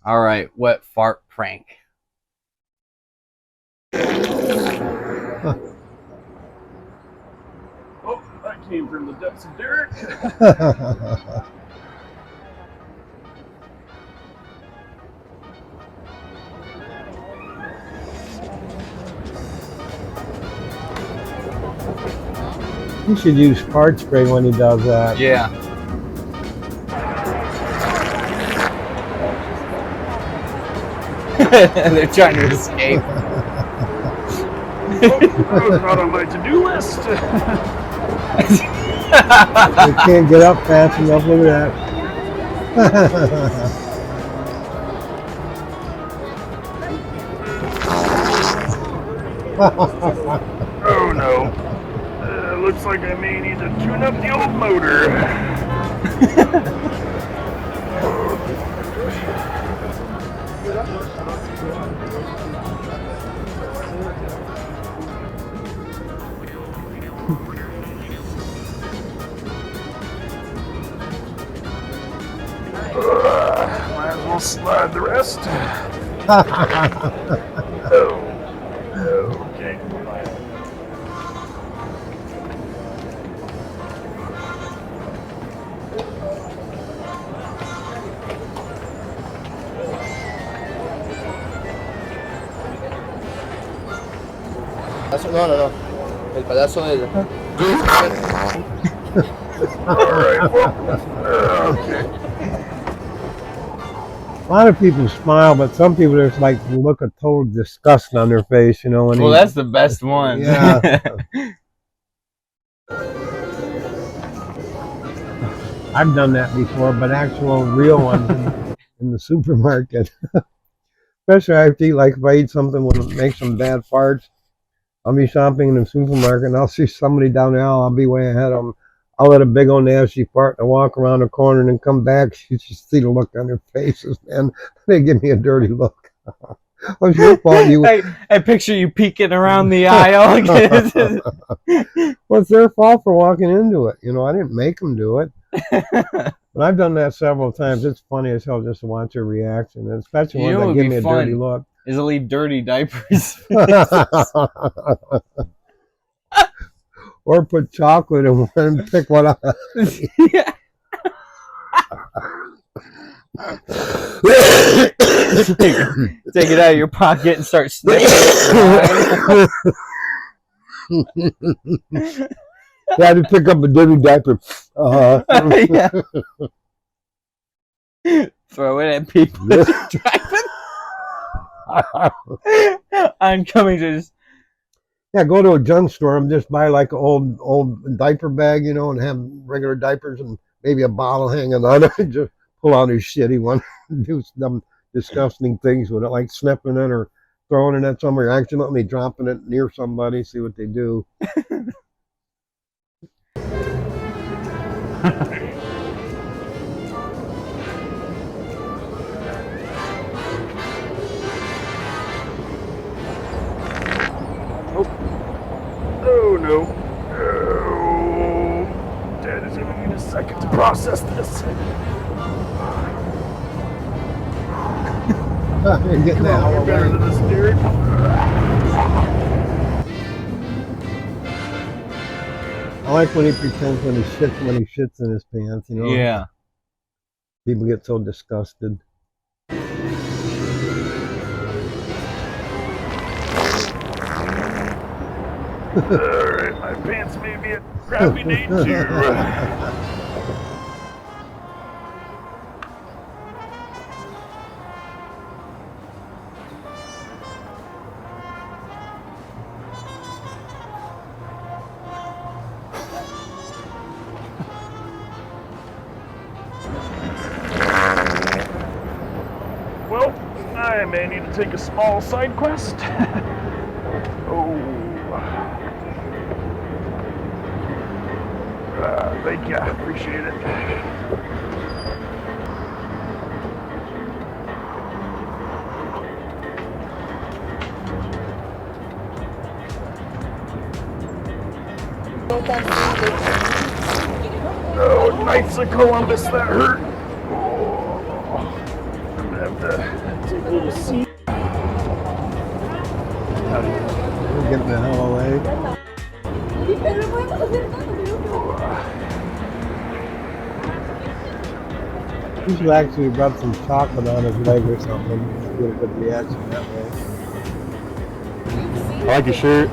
All right, what fart prank? Oh, that came from the depths of Derek. He should use fart spray when he does that. Yeah. They're trying to escape. Oh, that was not on my to-do list. They can't get up fast enough. Look at that. Oh no. Looks like I may need to tune up the old motor. Might as well slide the rest. Oh. Okay. No, no, no. El payaso del. Alright, well, okay. A lot of people smile, but some people there's like a look of total disgust on their face, you know. When Well, that's the best one. Yeah. I've done that before, but actual real ones in the supermarket. Especially after like if I eat something when it makes some bad farts, I'll be shopping in the supermarket and I'll see somebody down there, I'll be way ahead of them. I'll let a big old nasty fart and walk around the corner and then come back. You just see the look on their faces, man. They give me a dirty look. What's your fault? I picture you peeking around the aisle. What's their fault for walking into it? You know, I didn't make them do it. But I've done that several times. It's funny as hell just to watch their reaction, and especially when they give me a dirty look. Is to leave dirty diapers. Or put chocolate in one and pick one up. Yeah. Take it out of your pocket and start sniffing it. Yeah, I had to pick up a dirty diaper. Yeah. Throw it at people driving. Oncoming to just. Yeah, go to a junk store and just buy like an old diaper bag, you know, and have regular diapers and maybe a bottle hanging on it. Just pull out his shitty one and do some disgusting things with it, like sniffing it or throwing it at somebody or accidentally dropping it near somebody, see what they do. Oh no. Oh. Dad is giving me a second to process this. Getting that all You're better away. than this, Derek. I like when he pretends when he shits in his pants, you know. Yeah. People get so disgusted. Alright, my pants may be a crappy day too. Well, I may need to take a small side quest. Oh. Thank you. Appreciate it. Oh, Knights of Columbus, that hurt. Oh. I'm gonna have to take a little seat. We're getting the hell away. You should actually rub some chocolate on his leg or something. Get a good reaction that way. I like your shirt.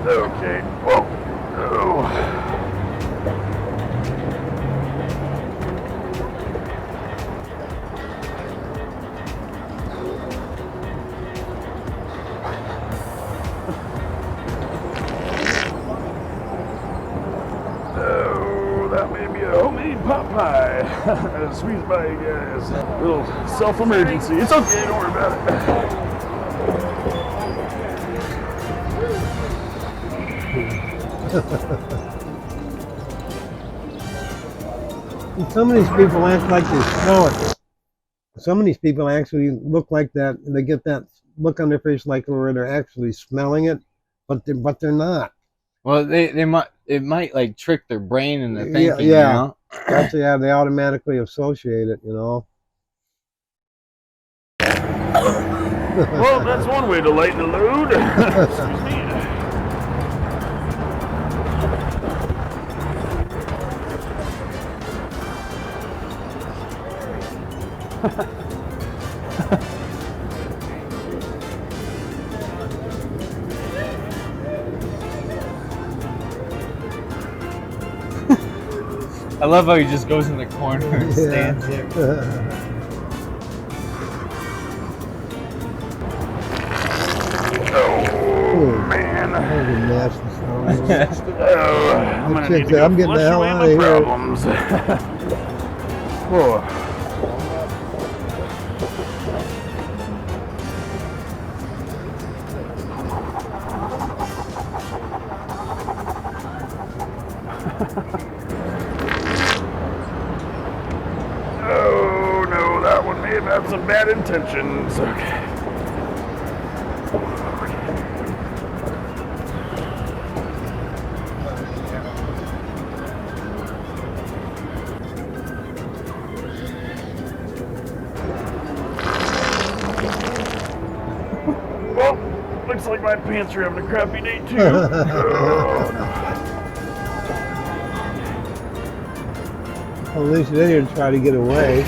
Okay. Whoa. Oh. Oh, that may be a homemade pot pie. Squeezed by you guys. Little self-emergency. It's okay, don't worry about it. And some of these people act like they smell it. Some of these people actually look like that, and they get that look on their face like where they're actually smelling it, but they're not. Well, they might, it might like trick their brain into thinking, Yeah. you know? Actually, yeah, they automatically associate it, you know. Well, that's one way to lighten the load. Excuse me. I love how he just goes in the corner and stands there. Oh, man. That was a nasty sound. Oh, I'm gonna Check need to that. go I'm getting flush the hell away out my of here. problems. Oh. Oh no, that one may have had some bad intentions. Okay. Well, looks like my pants are having a crappy day too. Oh, Well, at least they didn't try to get away.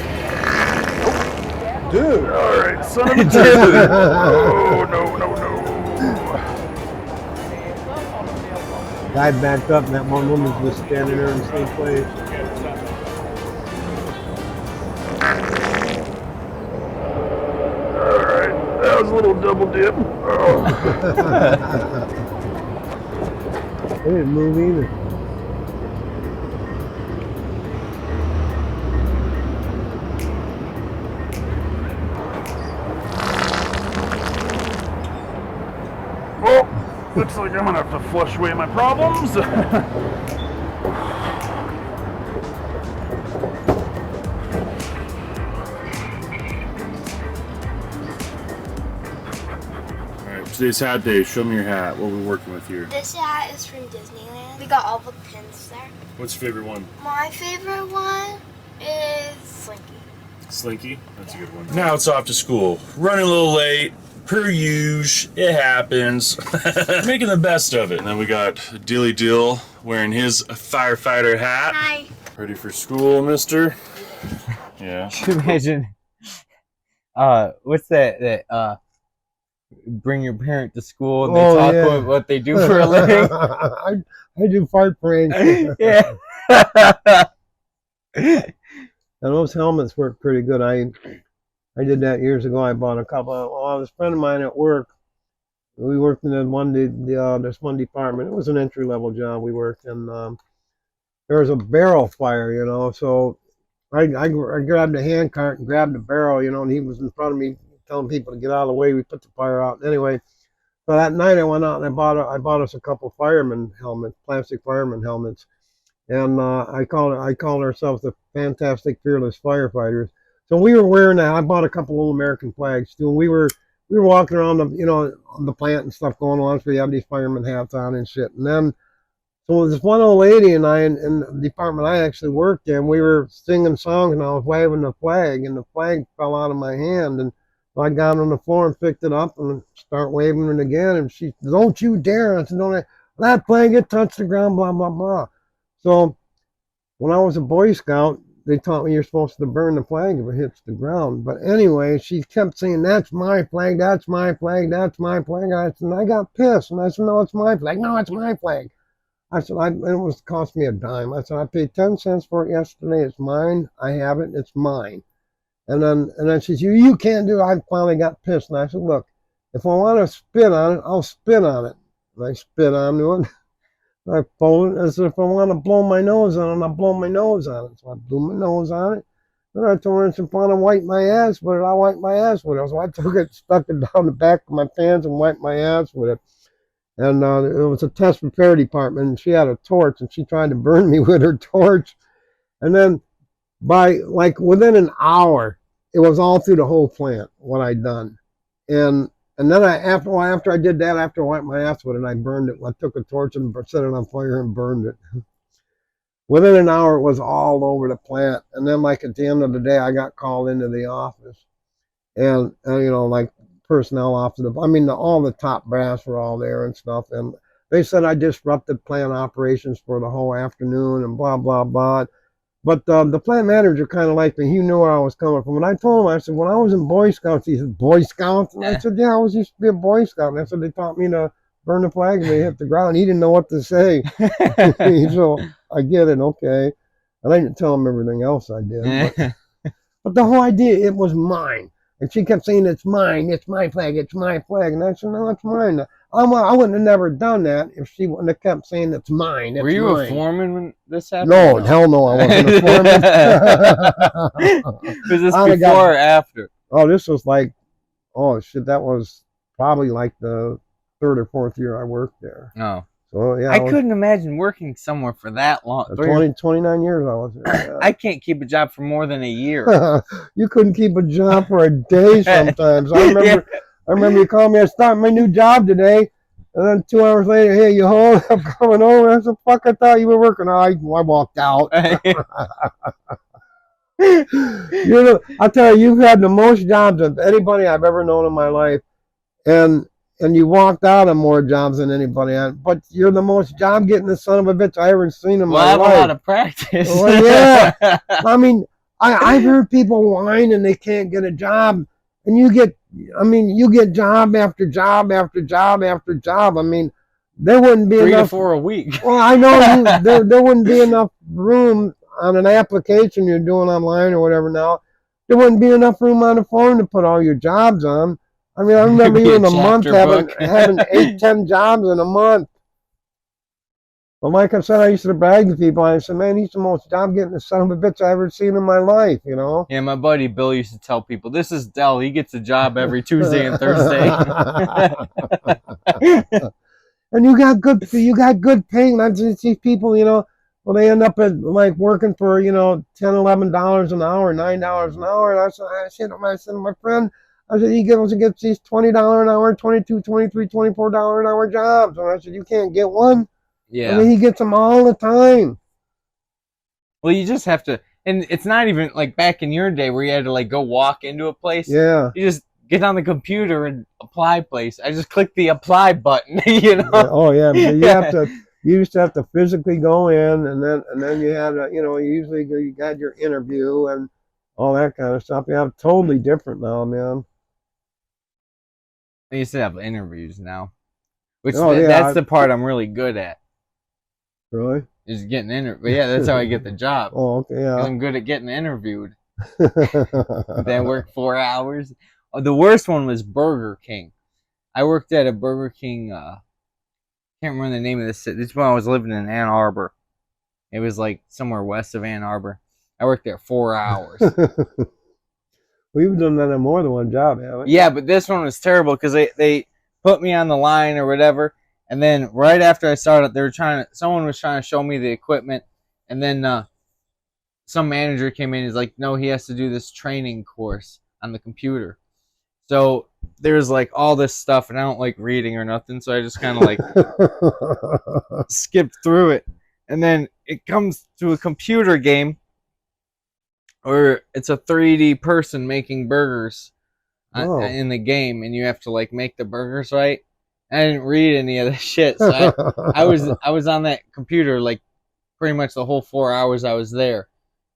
dude. All right, son of a dude. Oh, no, no, no. Guy backed up, and that one woman was just standing there in the same place. All right, that was a little double dip. Oh. They didn't move either. Well, looks like I'm gonna have to flush away my problems. Alright, today's hat day. Show me your hat. What are we working with here? This hat is from Disneyland. We got all the pins there. What's your favorite one? My favorite one is Slinky. Slinky? That's a good one. Now it's off to school. Running a little late. Per usual. It happens. Making the best of it. And then we got Dilly Dill wearing his firefighter hat. Hi. Ready for school, mister? Yeah. Imagine, what's that, bring your parent to school and they Oh, talk yeah. about what they do for a living? I do fart pranks. Yeah. And those helmets work pretty good. I did that years ago. I bought a couple. Well, I was a friend of mine at work. We worked in this one department. It was an entry level job. We worked, and there was a barrel fire, you know. So I grabbed a hand cart and grabbed the barrel, you know, and he was in front of me telling people to get out of the way. We put the fire out. Anyway, so that night I went out and I bought us a couple fireman helmets, plastic fireman helmets, and I called ourselves the Fantastic Fearless Firefighters. So we were wearing that. I bought a couple little American flags too. And we were walking around on the plant and stuff going on. So we had these fireman hats on and shit. And then So this one old lady and I in the department I actually worked in, we were singing songs and I was waving the flag and the flag fell out of my hand and so I got on the floor and picked it up and start waving it again and she said, "Don't you dare." I said, "Don't that flag it touched the ground, blah, blah, blah." So when I was a Boy Scout, they taught me you're supposed to burn the flag if it hits the ground. But anyway, she kept saying, "That's my flag, that's my flag, that's my flag." And I got pissed and I said, "No, it's my flag. No, it's my flag." I said, it was cost me a dime. I said, "I paid 10 cents for it yesterday. It's mine. I have it. It's mine." And then she said, "You can't do it." I finally got pissed. And I said, "Look, if I want to spit on it, I'll spit on it." And I spit onto it. I folded it. I said, "If I want to blow my nose on it, I'll blow my nose on it." So I blew my nose on it. Then I told her, "If I want to wipe my ass with it, I'll wipe my ass with it." So I took it, stuck it down the back of my pants and wiped my ass with it. And it was a test repair department, and she had a torch, and she tried to burn me with her torch. And then by like within an hour, it was all through the whole plant what I'd done. And then after I did that, after I wiped my ass with it, I burned it. I took a torch and set it on fire and burned it. Within an hour, it was all over the plant. And then like at the end of the day, I got called into the office, and you know, like personnel officer. I mean, all the top brass were all there and stuff. And they said I disrupted plant operations for the whole afternoon and blah, blah, blah. But the plant manager kind of liked me. He knew where I was coming from. And I told him, I said, "When I was in Boy Scouts," he said, "Boy Scouts?" And I said, "Yeah, I was used to be a Boy Scout." And I said, "They taught me to burn the flag when they hit the ground." He didn't know what to say. So I get it, okay. And I didn't tell him everything else I did. But the whole idea, it was mine. And she kept saying, "It's mine, it's my flag, it's my flag." And I said, "No, it's mine." I wouldn't have never done that if she wouldn't have kept saying, "It's mine, it's Were you mine." a foreman when this happened? No, hell no, I wasn't a foreman. Was this I'd have before got- or after? Oh, this was like, oh shit, that was probably like the 3rd or 4th year I worked there. No. So yeah, I couldn't imagine working somewhere for that long. 29 years I was there. I can't keep a job for more than a year. Yeah. You couldn't keep a job for a day sometimes. I remember you called me, "I started my new job today." And then 2 hours later, "Hey, you home?" "I'm coming over." I said, "Fuck, I thought you were working." I walked out. You know, I'll tell you, you've had the most jobs of anybody I've ever known in my life. And you walked out on more jobs than anybody. But you're the most job getting the son of a bitch I ever seen in my life. I have a lot of practice. Well, yeah. I mean, I've heard people whine and they can't get a job. And you get job after job after job after job. I mean, there wouldn't be 3 enough. to 4 a week. Well, I know there wouldn't be enough room on an application you're doing online or whatever now. There wouldn't be enough room on the phone to put all your jobs on. I mean, I remember you in a month having 8, 10 jobs in a month. But like I said, I used to brag to people. I said, "Man, he's the most job getting the son of a bitch I've ever seen in my life," you know? Yeah, my buddy Bill used to tell people, "This is Dell. He gets a job every Tuesday and Thursday." And you got good paying. Not just these people, you know, well, they end up at like working for, you know, $10, $11 an hour, $9 an hour. And I said to my friend, I said, he gets these $20 an hour, $22, $23, $24 an hour jobs. And I said, "You can't get one." Yeah. I mean, he gets them all the time. Well, you just have to, and it's not even like back in your day where you had to like go walk into a place. Yeah. You just get on the computer and apply place. I just click the apply button, you know? Yeah, oh yeah, but you used to have to physically go in, and then you had you know, you got your interview and all that kind of stuff. Yeah, totally different now, man. They used to have interviews now, which Oh, yeah, that's the part I'm really good at, Really? is getting interviewed. But yeah, that's how I get the job. Oh, okay, 'Cause yeah. I'm good at getting interviewed. Then work 4 hours. The worst one was Burger King. I worked at a Burger King. Can't remember the name of the city. This is when I was living in Ann Arbor. It was like somewhere west of Ann Arbor. I worked there 4 hours. We've done that on more than one job, haven't we? Yeah, but this one was terrible because they put me on the line or whatever, and then right after I started, someone was trying to show me the equipment, and then some manager came in. He's like, "No, he has to do this training course on the computer." So there's like all this stuff, and I don't like reading or nothing, so I just kind of like skipped through it. And then it comes to a computer game where it's a 3D person making burgers Oh. in the game, and you have to like make the burgers right. I didn't read any of this shit, so I was on that computer like pretty much the whole 4 hours I was there.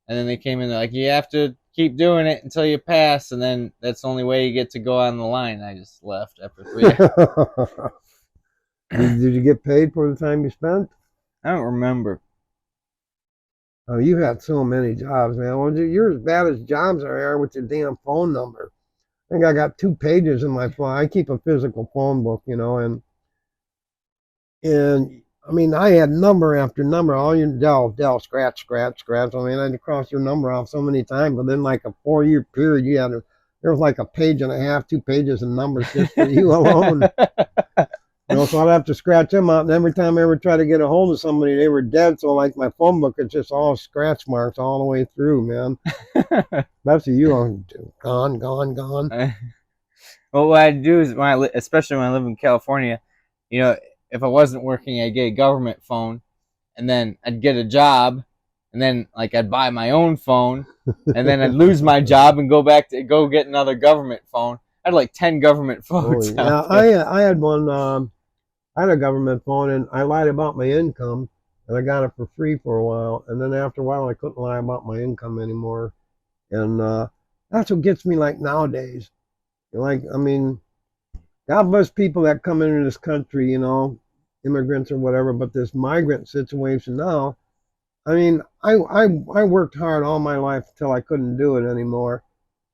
And then they came in, they're like, you have to keep doing it until you pass, and then that's the only way you get to go on the line. I just left after 3 hours. Did you get paid for the time you spent? I don't remember. Oh, you had so many jobs, man. Well, you're as bad as jobs are with your damn phone number. I think I got 2 pages in my phone. I keep a physical phone book, you know, and I mean, I had number after number. All your Dell, scratch. I mean, I had to cross your number off so many times. But then, like a 4-year period, there was like a page and a half, 2 pages of numbers just for you alone. You know, so I'd have to scratch them out. And every time I ever tried to get a hold of somebody, they were dead. So, like my phone book, it's just all scratch marks all the way through, man. That's you, gone. Well, what I do is especially when I live in California, you know, if I wasn't working, I'd get a government phone, and then I'd get a job, and then like I'd buy my own phone, and then I'd lose my job and go get another government phone. I had like 10 government phones. Yeah, I had one. I had a government phone, and I lied about my income, and I got it for free for a while. And then after a while, I couldn't lie about my income anymore, and that's what gets me like nowadays. Like, I mean, God bless people that come into this country, you know, immigrants or whatever, but this migrant situation now, I mean, I worked hard all my life until I couldn't do it anymore.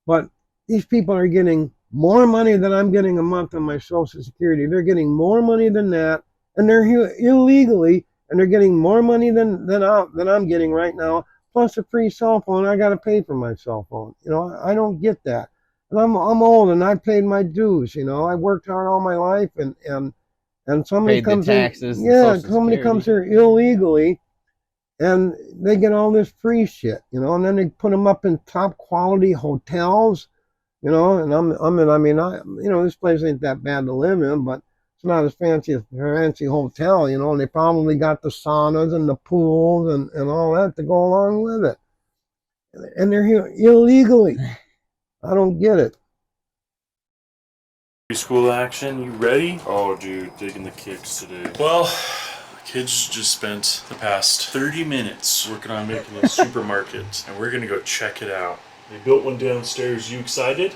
But these people are getting more money than I'm getting a month on my Social Security. They're getting more money than that, and they're here illegally, and they're getting more money than I'm getting right now, plus a free cell phone. I got to pay for my cell phone. You know, I don't get that. And I'm old, and I paid my dues. You know, I worked hard all my life, and somebody Paid comes the taxes. in, yeah, somebody comes here illegally, and they get all this free shit. You know, and then they put them up in top quality hotels. You know, and you know, this place ain't that bad to live in, but it's not as fancy as a fancy hotel. You know, and they probably got the saunas and the pools and all that to go along with it, and they're here illegally. I don't get it. School action, you ready? Oh, dude, digging the kicks today. Well, kids just spent the past 30 minutes working on making a supermarket, and we're gonna go check it out. They built one downstairs. You excited?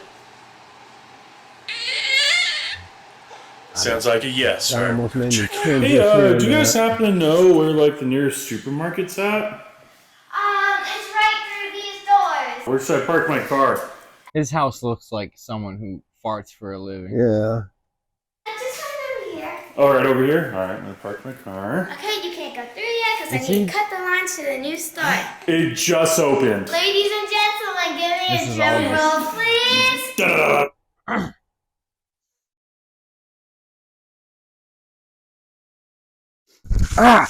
Sounds like a yes. That almost made me cringe. Hey, do you guys happen to know where like the nearest supermarket's at? It's right through these doors. Where should I park my car? His house looks like someone who farts for a living. Yeah. Just right over here. Oh, right over here? Alright, I'm gonna park my car. Okay, you can't go through yet because I Is need he- to cut the lines to the new start. It just opened. Ladies and gentlemen, give me This a is drum almost- roll, please. Da-da-da. Ah!